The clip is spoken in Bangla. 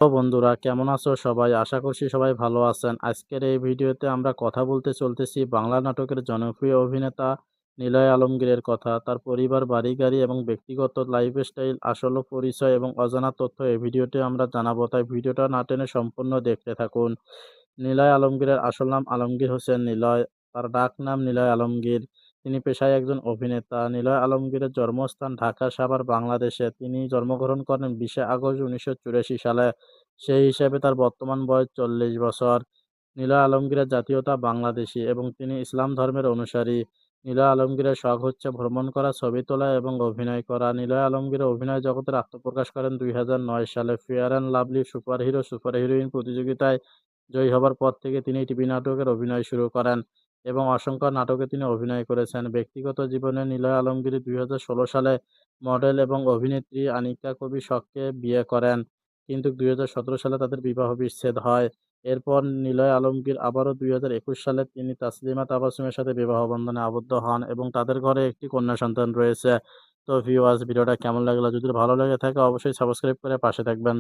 তো বন্ধুরা কেমন আছো সবাই? আশা করছি সবাই ভালো আছেন। আজকের এই ভিডিওতে আমরা কথা বলতে চলতেছি বাংলা নাটকের জনপ্রিয় অভিনেতা নিলয় আলমগীরের কথা। তার পরিবার, বাড়ি-গাড়ি এবং ব্যক্তিগত লাইফস্টাইল, আসল পরিচয় এবং অজানা তথ্য এই ভিডিওতে আমরা জানাবো। তাই ভিডিওটা না টেনে সম্পূর্ণ দেখতে থাকুন। নিলয় আলমগীরের আসল নাম আলমগীর হোসেন নিলয়। তার ডাক নাম নিলয় আলমগীর। তিনি পেশায় একজন অভিনেতা। নিলয় আলমগীরের জন্মস্থান ঢাকা, সাভার, বাংলাদেশে। তিনি জন্মগ্রহণ করেন 20শে আগস্ট 1984 সালে। সেই হিসাবে তার বর্তমান বয়স 40 বছর। নিলয় আলমগীরের জাতীয়তা বাংলাদেশী এবং তিনি ইসলাম ধর্মের অনুসারী। নিলয় আলমগীরের শখ হচ্ছে ভ্রমণ করা, ছবি তোলা এবং অভিনয় করা। নিলয় আলমগীর অভিনয় জগতের আত্মপ্রকাশ করেন 2009 সালে fair and lovely super hero super heroine প্রতিযোগিতায় জয়ী হবার পর থেকে তিনি টিভি নাটকের অভিনয় শুরু করেন এবং অসংখ্য নাটকে তিনি অভিনয় করেছেন। ব্যক্তিগত জীবনে নিলয় আলমগীর 2016 সালে মডেল এবং অভিনেত্রী আনিকা কবি শখকে বিয়ে করেন, কিন্তু 2017 সালে তাদের বিবাহ বিচ্ছেদ হয়। এরপর নিলয় আলমগীর আবারও 2021 সালে তিনি তাসলিমা তাবাসসুমের সাথে বিবাহ বন্ধনে আবদ্ধ হন এবং তাদের ঘরে একটি কন্যা সন্তান রয়েছে। তো ভিউয়ার্স, ভিডিওটা কেমন লাগলো? যদি ভালো লেগে থাকে অবশ্যই সাবস্ক্রাইব করে পাশে থাকবেন।